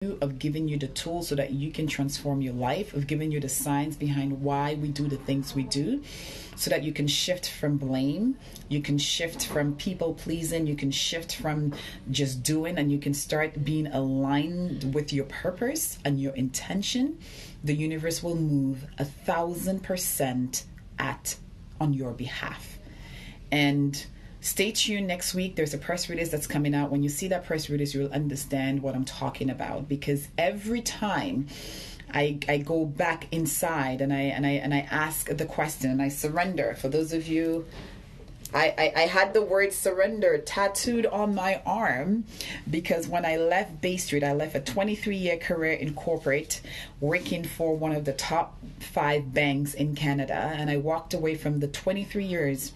of giving you the tools so that you can transform your life, of giving you the science behind why we do the things we do, so that you can shift from blame, you can shift from people pleasing, you can shift from just doing, and you can start being aligned with your purpose and your intention. The universe will move 1,000% on your behalf. And stay tuned next week. There's a press release that's coming out. When you see that press release, you'll understand what I'm talking about, because every time I go back inside and I ask the question and I surrender. For those of you, I had the word surrender tattooed on my arm, because when I left Bay Street, I left a 23-year career in corporate, working for one of the top 5 banks in Canada, and I walked away from the 23 years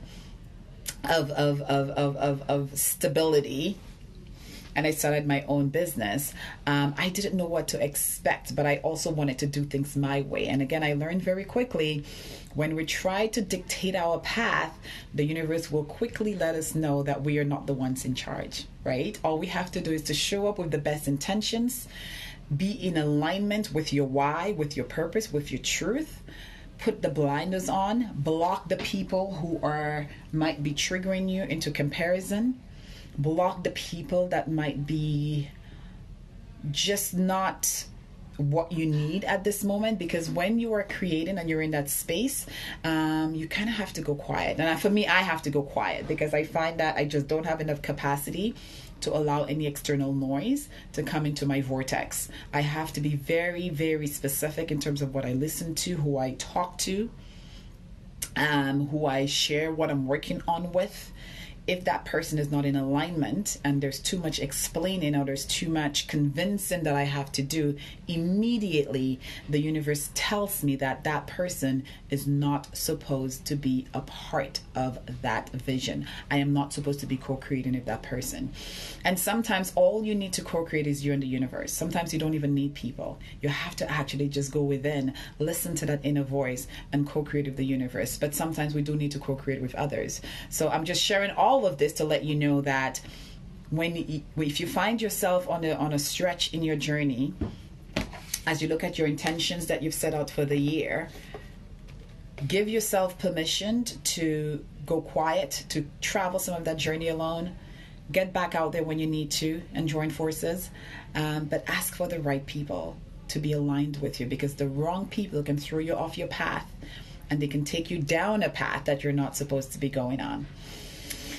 of stability, and I started my own business. I didn't know what to expect, but I also wanted to do things my way. And again, I learned very quickly, when we try to dictate our path, the universe will quickly let us know that we are not the ones in charge, right? All we have to do is to show up with the best intentions, be in alignment with your why, with your purpose, with your truth. Put the blinders on, block the people who might be triggering you into comparison, block the people that might be just not what you need at this moment, because when you are creating and you're in that space, you kind of have to go quiet. And for me, I have to go quiet, because I find that I just don't have enough capacity to allow any external noise to come into my vortex. I have to be very, very specific in terms of what I listen to, who I talk to, who I share what I'm working on with. If that person is not in alignment and there's too much explaining or there's too much convincing that I have to do, immediately the universe tells me that that person is not supposed to be a part of that vision. I am not supposed to be co-creating with that person. And sometimes all you need to co-create is you and the universe. Sometimes you don't even need people. You have to actually just go within, listen to that inner voice, and co-create with the universe. But sometimes we do need to co-create with others. So I'm just sharing all of this to let you know that if you find yourself on a stretch in your journey, as you look at your intentions that you've set out for the year, give yourself permission to go quiet, to travel some of that journey alone. Get back out there when you need to and join forces, but ask for the right people to be aligned with you, because the wrong people can throw you off your path and they can take you down a path that you're not supposed to be going on.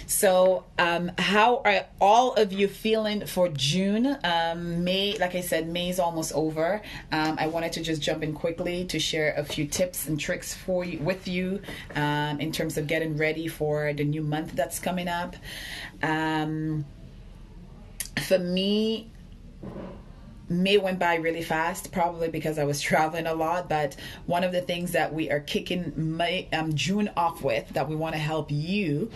So how are all of you feeling for June? May, like I said, May is almost over. I wanted to just jump in quickly to share a few tips and tricks with you in terms of getting ready for the new month that's coming up. For me, May went by really fast, probably because I was traveling a lot. But one of the things that we are kicking June off with, that we want to help you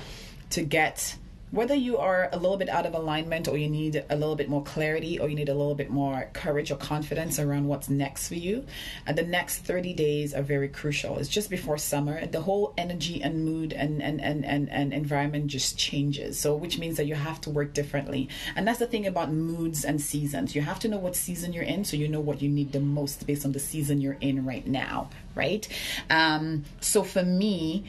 to get, whether you are a little bit out of alignment, or you need a little bit more clarity, or you need a little bit more courage or confidence around what's next for you. And the next 30 days are very crucial. It's just before summer. The whole energy and mood and environment just changes. So which means that you have to work differently. And that's the thing about moods and seasons. You have to know what season you're in, so you know what you need the most based on the season you're in right now, right? So for me,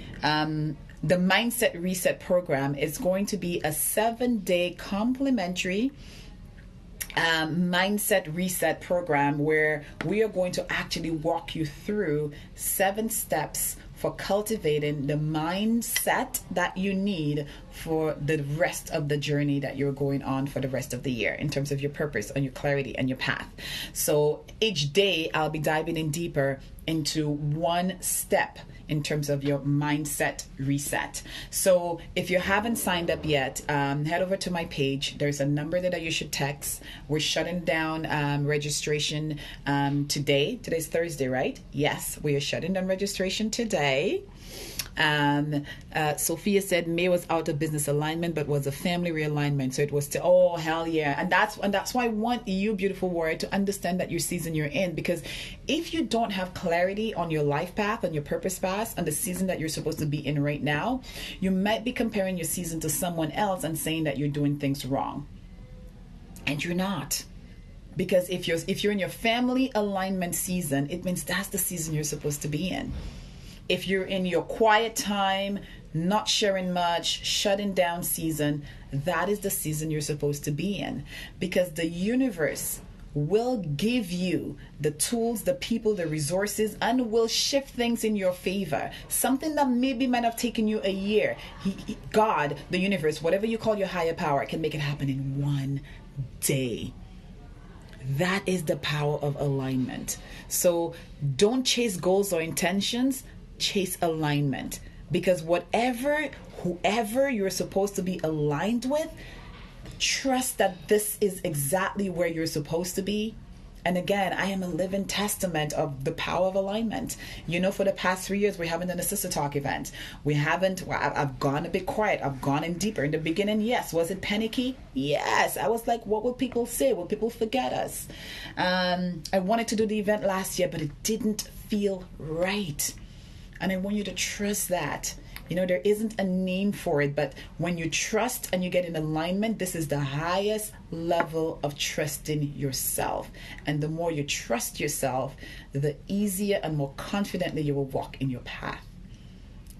the Mindset Reset program is going to be a 7-day complimentary Mindset Reset program, where we are going to actually walk you through 7 steps for cultivating the mindset that you need for the rest of the journey that you're going on for the rest of the year, in terms of your purpose and your clarity and your path. So each day I'll be diving in deeper into one step in terms of your mindset reset. So if you haven't signed up yet, head over to my page. There's a number that you should text. We're shutting down registration today. Today's Thursday, right? Yes, we are shutting down registration today. Sophia said May was out of business alignment, but was a family realignment. So it was oh hell yeah. And that's why I want you, beautiful warrior, to understand that your season you're in. Because if you don't have clarity on your life path, on your purpose path, and the season that you're supposed to be in right now, you might be comparing your season to someone else and saying that you're doing things wrong. And you're not. Because if you're in your family alignment season, it means that's the season you're supposed to be in. If you're in your quiet time, not sharing much, shutting down season, that is the season you're supposed to be in. Because the universe will give you the tools, the people, the resources, and will shift things in your favor. Something that maybe might have taken you a year. God, the universe, whatever you call your higher power, can make it happen in one day. That is the power of alignment. So don't chase goals or intentions, chase alignment. Because whoever you're supposed to be aligned with, trust that this is exactly where you're supposed to be. And again, I am a living testament of the power of alignment. For the past 3 years, we haven't done a Sister Talk event. I've gone a bit quiet. I've gone in deeper. In the beginning, yes. Was it panicky? Yes. I was like, what will people say? Will people forget us? I wanted to do the event last year, but it didn't feel right. And I want you to trust that. There isn't a name for it, but when you trust and you get in alignment, this is the highest level of trusting yourself. And the more you trust yourself, the easier and more confidently you will walk in your path.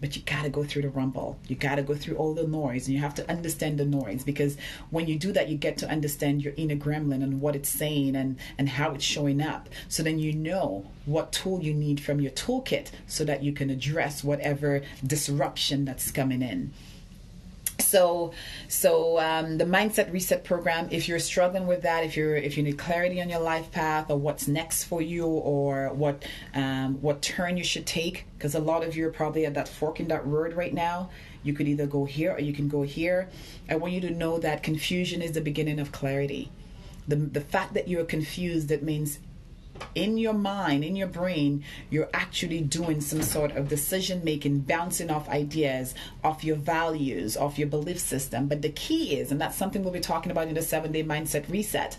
But you got to go through the rumble. You got to go through all the noise, and you have to understand the noise, because when you do that, you get to understand your inner gremlin and what it's saying and how it's showing up. So then you know what tool you need from your toolkit so that you can address whatever disruption that's coming in. So the Mindset Reset program, if you're struggling with that, if you need clarity on your life path or what's next for you, or what turn you should take, because a lot of you are probably at that fork in that road right now. You could either go here or you can go here. I want you to know that confusion is the beginning of clarity. The fact that you're confused, that means in your mind, in your brain, you're actually doing some sort of decision making, bouncing off ideas, off your values, off your belief system. But the key is, and that's something we'll be talking about in the 7-day mindset reset,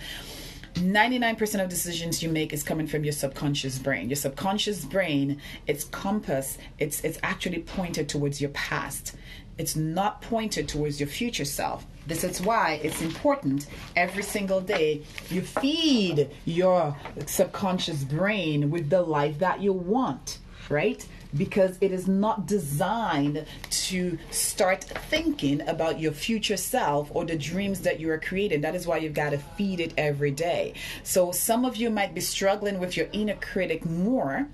99% of decisions you make is coming from your subconscious brain. Your subconscious brain, its compass, it's actually pointed towards your past. It's not pointed towards your future self. This is why it's important every single day you feed your subconscious brain with the life that you want, right? Because it is not designed to start thinking about your future self or the dreams that you are creating. That is why you've got to feed it every day. So some of you might be struggling with your inner critic more,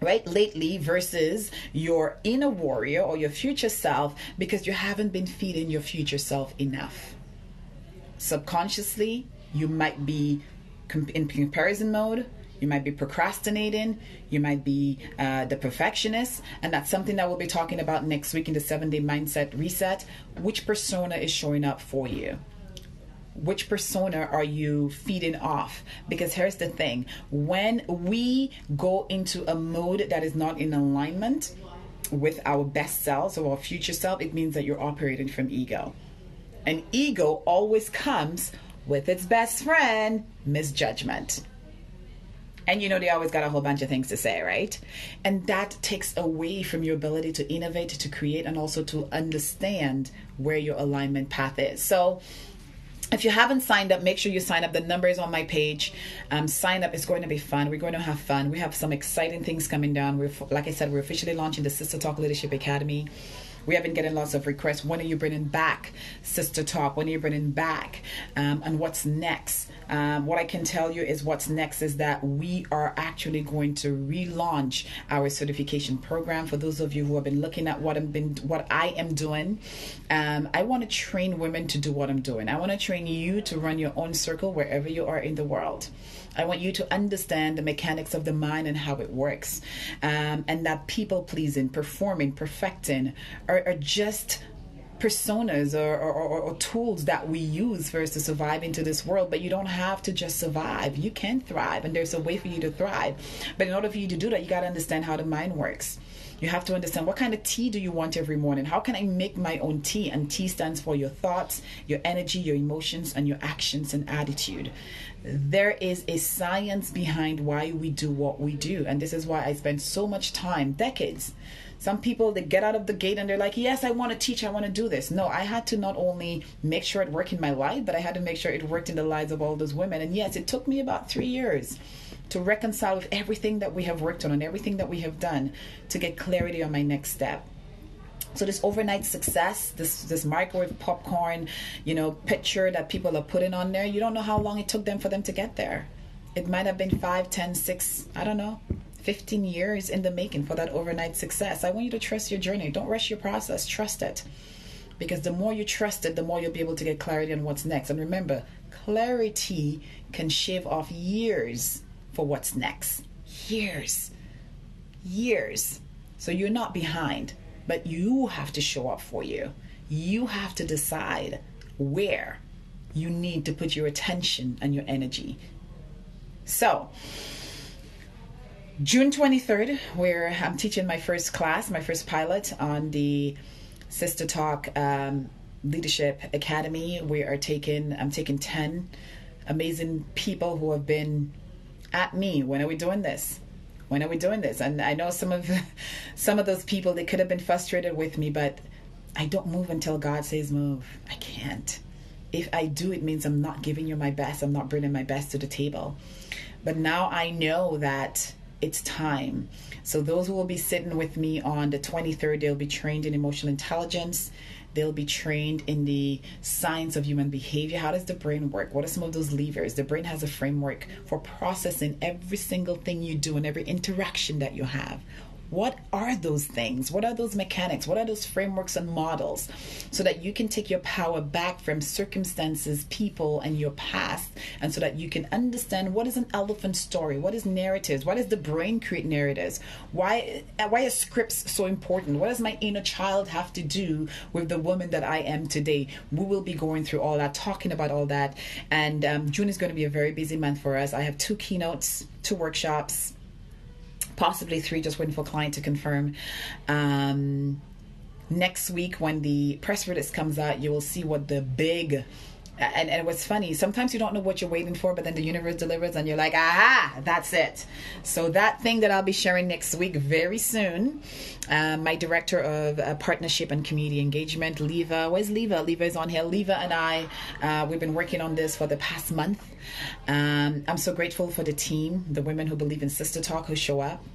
right, lately, versus your inner warrior or your future self, because you haven't been feeding your future self enough. Subconsciously, you might be in comparison mode. You might be procrastinating. You might be the perfectionist. And that's something that we'll be talking about next week in the 7-day mindset reset. Which persona is showing up for you? Which persona are you feeding off? Because here's the thing. When we go into a mode that is not in alignment with our best selves or our future self, it means that you're operating from ego. And ego always comes with its best friend, misjudgment. And they always got a whole bunch of things to say, right? And that takes away from your ability to innovate, to create, and also to understand where your alignment path is. So if you haven't signed up, make sure you sign up. The number is on my page. Sign up. It's going to be fun. We're going to have fun. We have some exciting things coming down. Like I said, we're officially launching the Sister Talk Leadership Academy. We have been getting lots of requests. When are you bringing back Sister Talk? When are you bringing back? And what's next? What I can tell you is what's next is that we are actually going to relaunch our certification program. For those of you who have been looking at what I am doing, I want to train women to do what I'm doing. I want to train you to run your own circle wherever you are in the world. I want you to understand the mechanics of the mind and how it works. And that people pleasing, performing, perfecting are just personas or tools that we use for us to survive into this world. But you don't have to just survive. You can thrive, and there's a way for you to thrive. But in order for you to do that, you got to understand how the mind works. You have to understand, what kind of tea do you want every morning? How can I make my own tea? And tea stands for your thoughts, your energy, your emotions, and your actions and attitude. There is a science behind why we do what we do. And this is why I spend so much time, decades. Some people, they get out of the gate and they're like, yes, I want to teach, I want to do this. No, I had to not only make sure it worked in my life, but I had to make sure it worked in the lives of all those women. And yes, it took me about 3 years to reconcile with everything that we have worked on and everything that we have done to get clarity on my next step. So this overnight success, this microwave popcorn, picture that people are putting on there, you don't know how long it took them for them to get there. It might have been 5, 10, 6, I don't know, 15 years in the making for that overnight success. I want you to trust your journey. Don't rush your process. Trust it. Because the more you trust it, the more you'll be able to get clarity on what's next. And remember, clarity can shave off years for what's next. Years. So you're not behind, but you have to show up for you. You have to decide where you need to put your attention and your energy. So, June 23rd, where I'm teaching my first class, my first pilot on the Sister Talk Leadership Academy. I'm taking 10 amazing people who have been at me. When are we doing this? And I know some of those people, they could have been frustrated with me, but I don't move until God says move. I can't. If I do, it means I'm not giving you my best. I'm not bringing my best to the table. But now I know that it's time. So those who will be sitting with me on the 23rd, they'll be trained in emotional intelligence. They'll be trained in the science of human behavior. How does the brain work? What are some of those levers? The brain has a framework for processing every single thing you do and every interaction that you have. What are those things? What are those mechanics? What are those frameworks and models? So that you can take your power back from circumstances, people, and your past, and so that you can understand what is an elephant story, what is narratives, why does the brain create narratives, why are scripts so important, what does my inner child have to do with the woman that I am today. We will be going through all that, talking about all that, and June is going to be a very busy month for us. I have 2 keynotes, 2 workshops, possibly 3, just waiting for a client to confirm. Next week, when the press release comes out, you will see what the big... And it was funny. Sometimes you don't know what you're waiting for, but then the universe delivers and you're like, aha, that's it. So that thing that I'll be sharing next week very soon, my director of partnership and community engagement, Leva. Where's Leva? Leva is on here. Leva and I, we've been working on this for the past month. I'm so grateful for the team, the women who believe in Sister Talk, who show up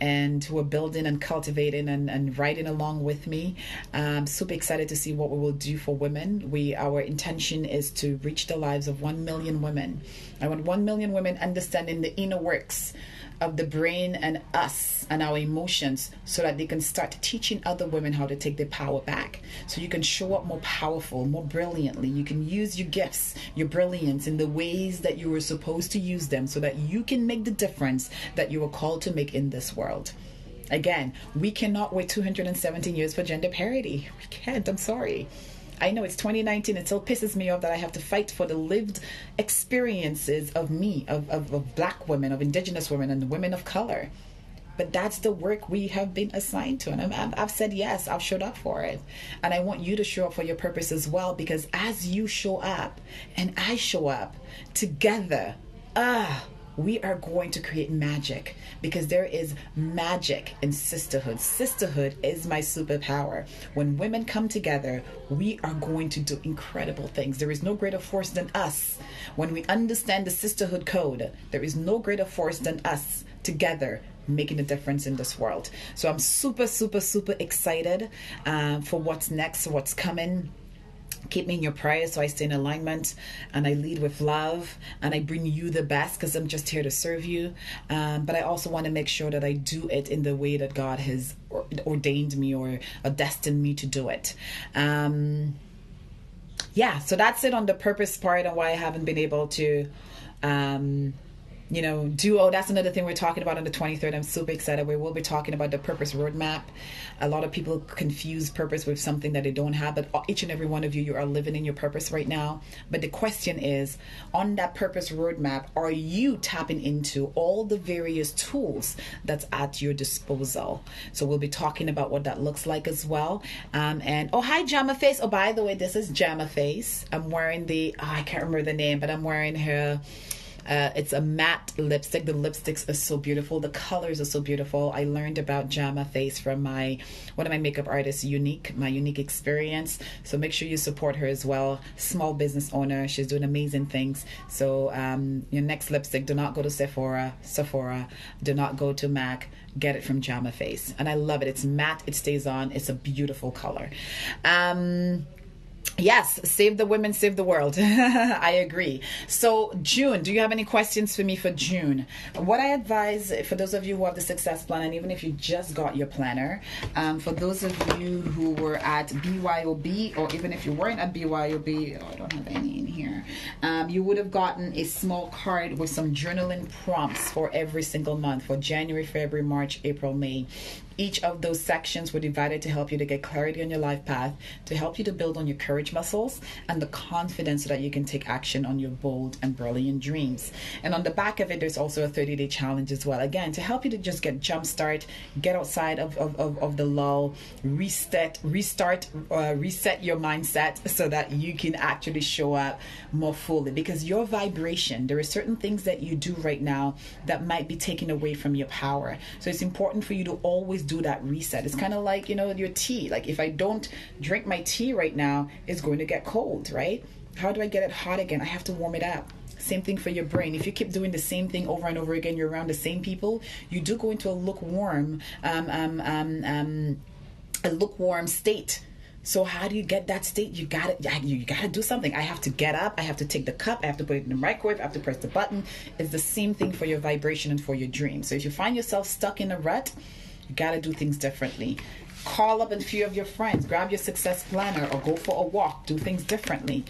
and who are building and cultivating and riding along with me. I'm super excited to see what we will do for women. Our intention is to reach the lives of 1 million women. I want 1 million women understanding the inner works of the brain and us and our emotions, so that they can start teaching other women how to take their power back. So you can show up more powerful, more brilliantly. You can use your gifts, your brilliance in the ways that you were supposed to use them, so that you can make the difference that you were called to make in this world. Again, we cannot wait 217 years for gender parity. We can't. I'm sorry. I know it's 2019. It still pisses me off that I have to fight for the lived experiences of me, of Black women, of Indigenous women, and women of color. But that's the work we have been assigned to. And I've said yes, I've showed up for it. And I want you to show up for your purpose as well, because as you show up and I show up together, we are going to create magic, because there is magic in sisterhood. Sisterhood is my superpower. When women come together, we are going to do incredible things. There is no greater force than us. When we understand the sisterhood code, there is no greater force than us together making a difference in this world. So I'm super, super, super excited for what's next, what's coming. Keep me in your prayers so I stay in alignment and I lead with love and I bring you the best, because I'm just here to serve you. But I also want to make sure that I do it in the way that God has ordained me or destined me to do it. So that's it on the purpose part and why I haven't been able to duo. That's another thing we're talking about on the 23rd. I'm super excited. We will be talking about the purpose roadmap. A lot of people confuse purpose with something that they don't have, but each and every one of you are living in your purpose right now. But the question is, on that purpose roadmap, are you tapping into all the various tools that's at your disposal? So we'll be talking about what that looks like as well. And hi, Jamma Face. Oh, by the way, this is Jamma Face. I'm wearing I can't remember the name, but I'm wearing her. It's a matte lipstick. The lipsticks are so beautiful. The colors are so beautiful. I learned about Jamma Face from one of my makeup artists, my Unique Experience. So make sure you support her as well. Small business owner. She's doing amazing things. So your next lipstick, do not go to Sephora. Do not go to MAC. Get it from Jamma Face. And I love it. It's matte. It stays on. It's a beautiful color. Yes, save the women, save the world. I agree. So June, do you have any questions for me for June? What I advise for those of you who have the success plan, and even if you just got your planner, for those of you who were at BYOB, or even if you weren't at BYOB, I don't have any in here, you would have gotten a small card with some journaling prompts for every single month for January, February, March, April, May. Each of those sections were divided to help you to get clarity on your life path, to help you to build on your courage muscles and the confidence so that you can take action on your bold and brilliant dreams. And on the back of it, there's also a 30-day challenge as well. Again, to help you to just get jump start, get outside of the lull, reset your mindset so that you can actually show up more fully. Because your vibration, there are certain things that you do right now that might be taken away from your power. So it's important for you to always do that reset. It's kind of like, your tea. Like if I don't drink my tea right now, it's going to get cold, right? How do I get it hot again? I have to warm it up. Same thing for your brain. If you keep doing the same thing over and over again, you're around the same people, you do go into a lukewarm state. So how do you get that state? You gotta do something. I have to get up. I have to take the cup. I have to put it in the microwave. I have to press the button. It's the same thing for your vibration and for your dream. So if you find yourself stuck in a rut, you got to do things differently. Call up a few of your friends, grab your success planner, or go for a walk. Do things differently.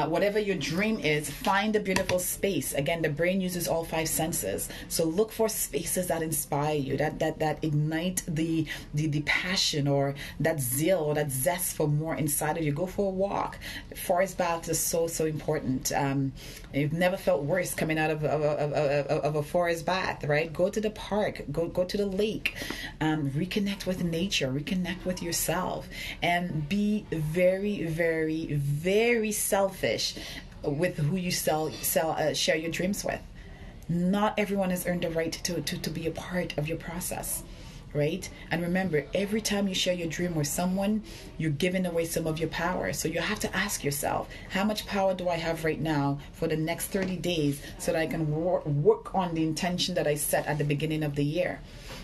Whatever your dream is, find a beautiful space. Again, the brain uses all 5 senses. So look for spaces that inspire you, that ignite the passion or that zeal or that zest for more inside of you. Go for a walk. Forest baths is so important. You've never felt worse coming out of a forest bath, right? Go to the park. Go to the lake. Reconnect with nature. Reconnect with yourself, and be very, very, very selfish with who you share your dreams with. Not everyone has earned the right to be a part of your process, right? And remember, every time you share your dream with someone, you're giving away some of your power. So you have to ask yourself, how much power do I have right now for the next 30 days so that I can work on the intention that I set at the beginning of the year?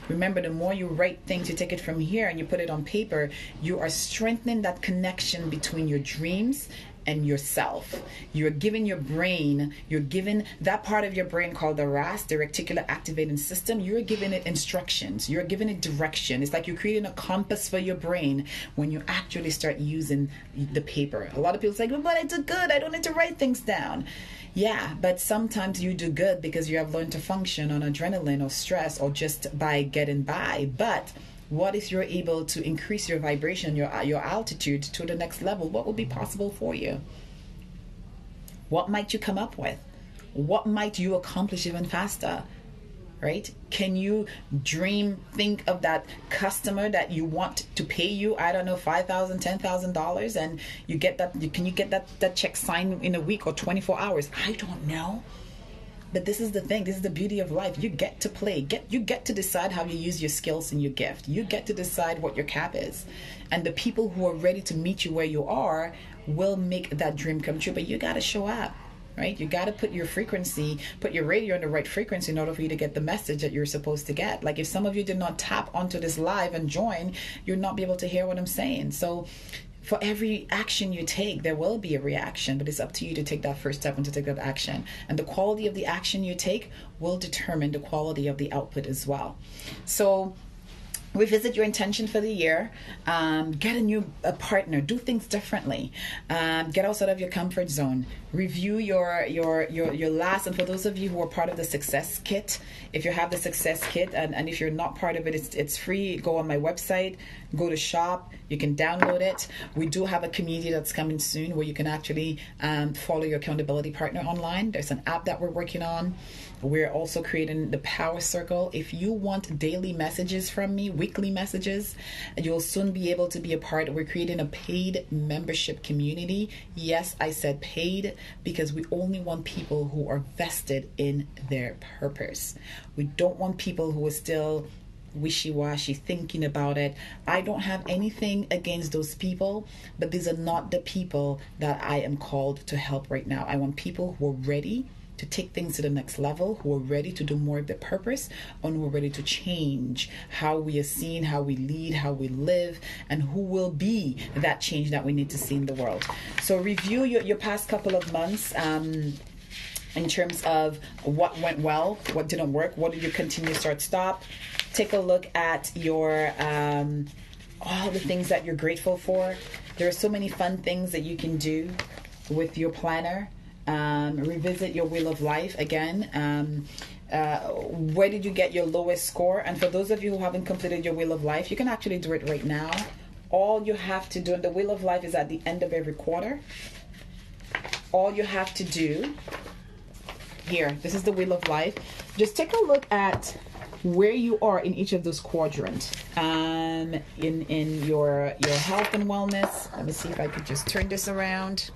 Remember, the more you write things, you take it from here and you put it on paper, you are strengthening that connection between your dreams and yourself. You're giving your brain, you're giving that part of your brain called the RAS, the reticular activating system, you're giving it instructions, you're giving it direction. It's like you're creating a compass for your brain when you actually start using the paper. A lot of people say, but I do good, I don't need to write things down. Yeah, but sometimes you do good because you have learned to function on adrenaline or stress or just by getting by. But what if you're able to increase your vibration, your altitude to the next level? What will be possible for you? What might you come up with? What might you accomplish even faster? Right? Can you think of that customer that you want to pay you, I don't know, $5,000, $10,000, and you get that? Can you get that check signed in a week or 24 hours? I don't know. But this is the thing. This is the beauty of life. You get to play. You get to decide how you use your skills and your gift. You get to decide what your cap is. And the people who are ready to meet you where you are will make that dream come true. But you got to show up. Right? You got to put your radio on the right frequency in order for you to get the message that you're supposed to get. Like if some of you did not tap onto this live and join, you'll not be able to hear what I'm saying. So for every action you take, there will be a reaction, but it's up to you to take that first step and to take that action. And the quality of the action you take will determine the quality of the output as well. So revisit your intention for the year, get a partner, do things differently, get outside of your comfort zone, review your last. And for those of you who are part of the success kit, if you have the success kit, and if you're not part of it, it's free. Go on my website, go to shop, you can download it. We do have a community that's coming soon where you can actually follow your accountability partner online. There's an app that we're working on. We're also creating the Power Circle. If you want daily messages from me, weekly messages, you'll soon be able to be a part. We're creating a paid membership community. Yes, I said paid because we only want people who are vested in their purpose. We don't want people who are still wishy-washy thinking about it. I don't have anything against those people, but these are not the people that I am called to help right now. I want people who are ready to take things to the next level, who are ready to do more of their purpose, and who are ready to change how we are seen, how we lead, how we live, and who will be that change that we need to see in the world. So review your past couple of months in terms of what went well, what didn't work, what did you continue, start, stop. Take a look at your all the things that you're grateful for. There are so many fun things that you can do with your planner. Revisit your wheel of life again. Where did you get your lowest score? And for those of you who haven't completed your wheel of life, you can actually do it right now. All you have to do, and the wheel of life is at the end of every quarter. All you have to do here, this is the wheel of life. Just take a look at where you are in each of those quadrants. In your health and wellness. Let me see if I could just turn this around.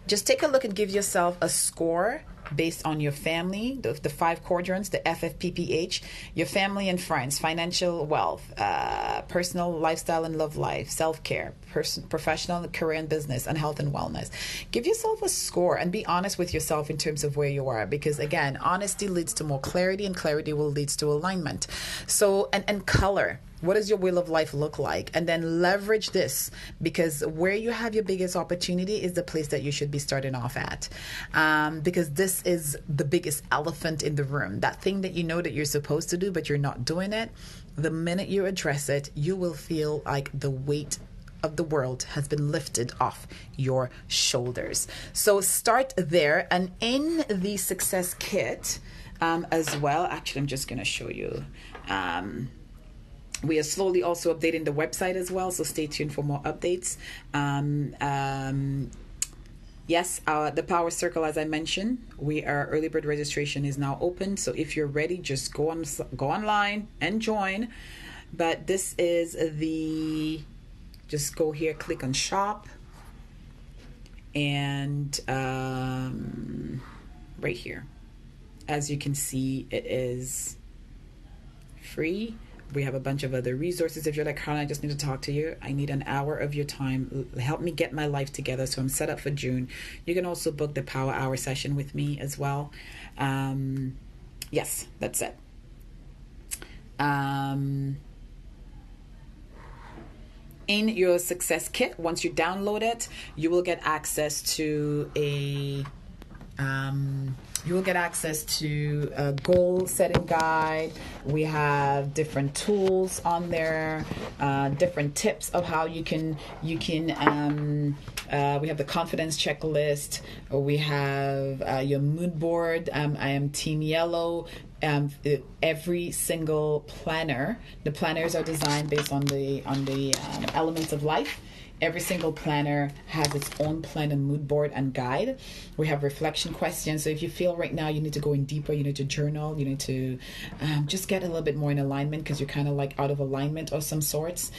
Just take a look and give yourself a score based on your family, the 5 quadrants, the FFPPH, your family and friends, financial wealth, personal lifestyle and love life, self-care, professional, career and business, and health and wellness. Give yourself a score and be honest with yourself in terms of where you are, because again, honesty leads to more clarity, and clarity will lead to alignment. So, and color. What does your wheel of life look like? And then leverage this, because where you have your biggest opportunity is the place that you should be starting off at. Because this is the biggest elephant in the room. That thing that you know that you're supposed to do, but you're not doing it. The minute you address it, you will feel like the weight of the world has been lifted off your shoulders. So start there. And in the success kit as well, actually, I'm just going to show you. We are slowly also updating the website as well, so stay tuned for more updates. Yes, the Power Circle, as I mentioned, our early bird registration is now open. So if you're ready, just go online and join. But this is just go here, click on shop, and right here, as you can see, it is free. We have a bunch of other resources. If you're like, Carla, I just need to talk to you. I need an hour of your time. Help me get my life together. So I'm set up for June. You can also book the Power Hour session with me as well. Yes, that's it. In your success kit, once you download it, you will get access to a goal setting guide. We have different tools on there, different tips of how you can we have the confidence checklist. We have your mood board. I am Team Yellow. Every single planner, the planners are designed based on the elements of life. Every single planner has its own plan and mood board and guide. We have reflection questions. So if you feel right now you need to go in deeper, you need to journal, you need to just get a little bit more in alignment because you're kind of like out of alignment of some sorts.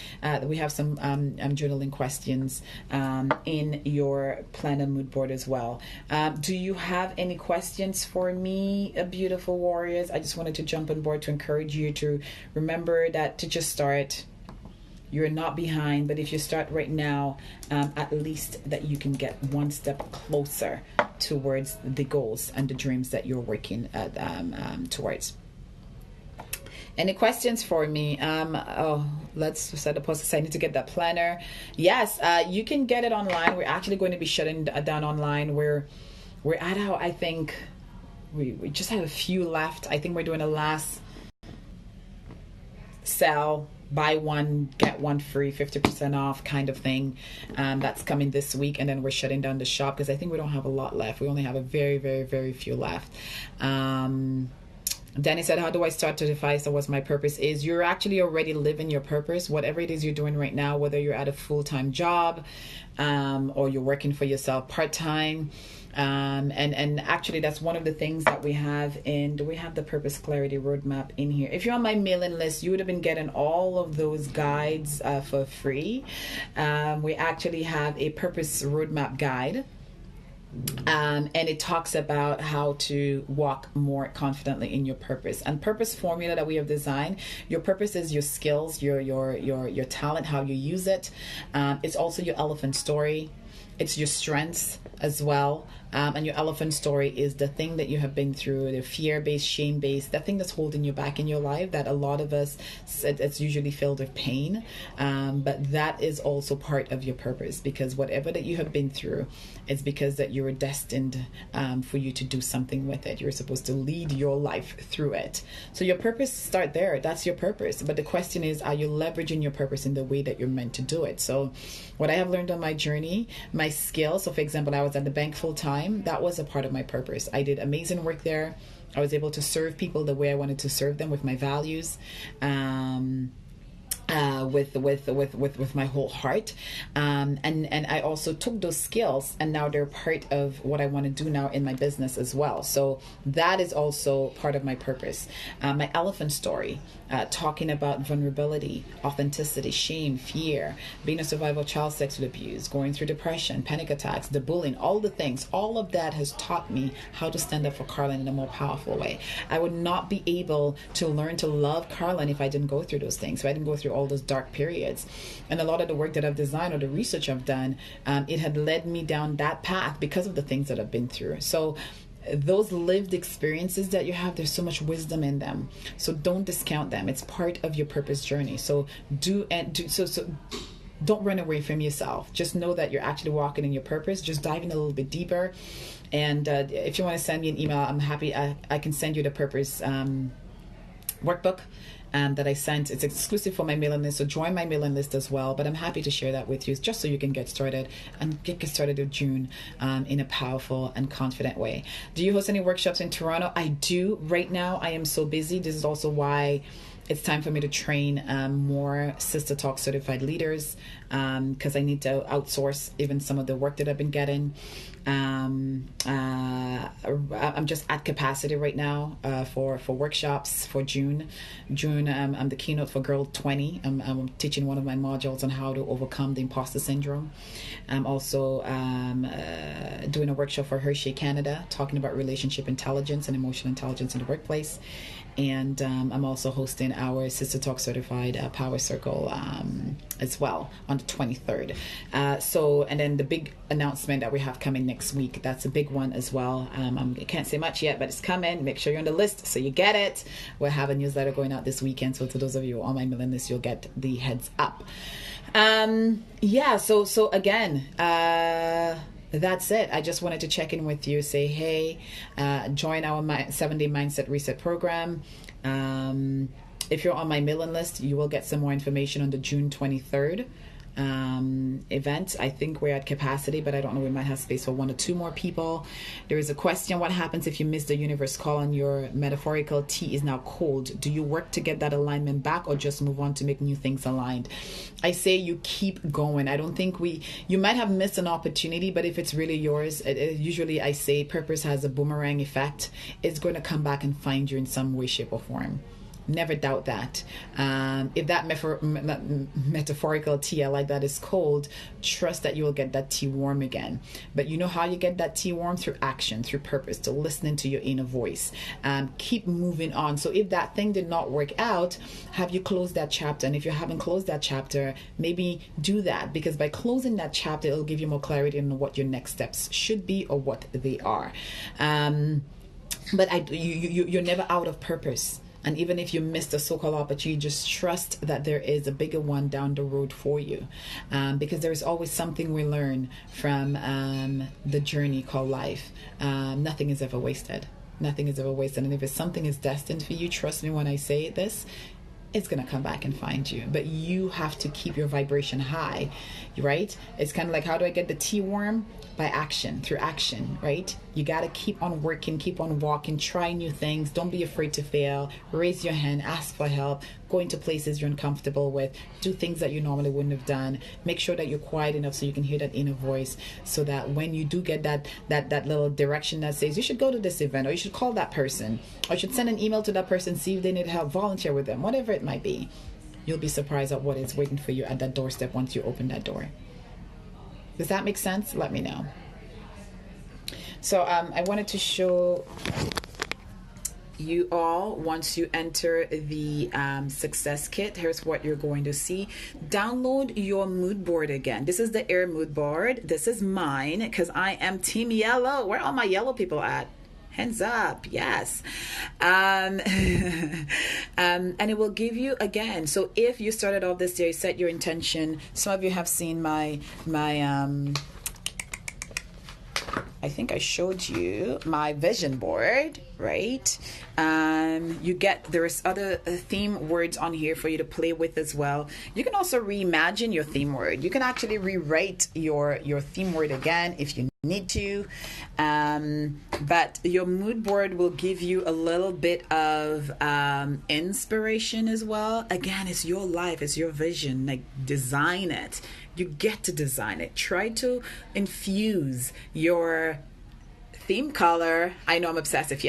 We have some journaling questions in your plan and mood board as well. Do you have any questions for me, beautiful warriors? I just wanted to jump on board to encourage you to remember that to just start. You're not behind, but if you start right now, at least that you can get one step closer towards the goals and the dreams that you're working towards. Any questions for me? Let's set a post. I need to get that planner. Yes, you can get it online. We're actually going to be shutting down online. We're at how I think we just have a few left. I think we're doing a last sell, buy one, get one free, 50% off kind of thing. That's coming this week. And then we're shutting down the shop because I think we don't have a lot left. We only have a very, very, very few left. Danny said, how do I start to define so what's my purpose is? You're actually already living your purpose, whatever it is you're doing right now, whether you're at a full-time job or you're working for yourself part-time. And actually that's one of the things that we have do we have the Purpose Clarity Roadmap in here? If you're on my mailing list, you would have been getting all of those guides for free. We actually have a Purpose Roadmap guide. And it talks about how to walk more confidently in your purpose. And purpose formula that we have designed, your purpose is your skills, your talent, how you use it. It's also your elephant story. It's your strengths as well. And your elephant story is the thing that you have been through, the fear-based, shame-based, that thing that's holding you back in your life that a lot of us, it's usually filled with pain. But that is also part of your purpose, because whatever that you have been through, it's because that you were destined for you to do something with it. You're supposed to lead your life through it. So your purpose, start there. That's your purpose. But the question is, are you leveraging your purpose in the way that you're meant to do it? So what I have learned on my journey, my skills. So for example, I was at the bank full time. That was a part of my purpose. I did amazing work there. I was able to serve people the way I wanted to serve them with my values. With my whole heart, and I also took those skills, and now they're part of what I want to do now in my business as well. So that is also part of my purpose. My elephant story, talking about vulnerability, authenticity, shame, fear, being a survivor of child sexual abuse, going through depression, panic attacks, the bullying, all the things, all of that has taught me how to stand up for Carlin in a more powerful way. I would not be able to learn to love Carlin if I didn't go through those things, if I didn't go through all those dark periods. And a lot of the work that I've designed or the research I've done, it had led me down that path because of the things that I've been through. So those lived experiences that you have, there's so much wisdom in them. So don't discount them. It's part of your purpose journey. So don't run away from yourself. Just know that you're actually walking in your purpose. Just dive in a little bit deeper. And if you want to send me an email, I'm happy. I can send you the purpose workbook that I sent. It's exclusive for my mailing list, so join my mailing list as well. But I'm happy to share that with you just so you can get started and get started in June in a powerful and confident way. Do you host any workshops in Toronto? I do. Right now, I am so busy. This is also why it's time for me to train more Sister Talk certified leaders, because I need to outsource even some of the work that I've been getting. I'm just at capacity right now for workshops for June. I'm the keynote for Girl 20. I'm teaching one of my modules on how to overcome the imposter syndrome. I'm also doing a workshop for Hershey Canada, talking about relationship intelligence and emotional intelligence in the workplace. And I'm also hosting our Sister Talk Certified Power Circle as well on the 23rd. And then the big announcement that we have coming next week, that's a big one as well. I can't say much yet, but it's coming. Make sure you're on the list so you get it. We'll have a newsletter going out this weekend. So to those of you on my mailing list, you'll get the heads up. So again, that's it. I just wanted to check in with you, say, hey, join our 7-day Mindset Reset program. If you're on my mailing list, you will get some more information on the June 23rd event. I think we're at capacity, but I don't know, we might have space for 1 or 2 more people. There is a question: what happens if you miss the universe call and your metaphorical tea is now cold? Do you work to get that alignment back, or just move on to make new things aligned? I say you keep going. I don't think you might have missed an opportunity, but if it's really yours, usually I say purpose has a boomerang effect. It's going to come back and find you in some way, shape, or form. Never doubt that. If that metaphorical tea, I like that, is cold, trust that you will get that tea warm again. But you know how you get that tea warm? Through action, through purpose, to listening to your inner voice. Keep moving on. So if that thing did not work out, have you closed that chapter? And if you haven't closed that chapter, maybe do that, because by closing that chapter, it'll give you more clarity on what your next steps should be or what they are. But you're never out of purpose. And even if you missed a so-called opportunity, just trust that there is a bigger one down the road for you. Because there is always something we learn from the journey called life. Nothing is ever wasted. Nothing is ever wasted. And if it's something is destined for you, trust me when I say this, it's going to come back and find you. But you have to keep your vibration high, right? It's kind of like, how do I get the tea warm? By action, through action, right? You got to keep on working, keep on walking, try new things. Don't be afraid to fail. Raise your hand, ask for help, go into places you're uncomfortable with, do things that you normally wouldn't have done. Make sure that you're quiet enough so you can hear that inner voice, so that when you do get that little direction that says you should go to this event, or you should call that person, or you should send an email to that person, see if they need help, volunteer with them, whatever it might be, you'll be surprised at what is waiting for you at that doorstep once you open that door. Does that make sense? Let me know. So I wanted to show you all, once you enter the success kit, here's what you're going to see. Download your mood board again. This is the air mood board. This is mine because I am team yellow. Where are all my yellow people at? Hands up. Yes. And it will give you, again, so if you started off this day, set your intention. Some of you have seen my I think I showed you my vision board, right? There's other theme words on here for you to play with as well. You can also reimagine your theme word. You can actually rewrite your theme word again if you need to. But your mood board will give you a little bit of inspiration as well. Again, it's your life, it's your vision. Like, design it. You get to design it. Try to infuse your theme color. I know I'm obsessive, yeah.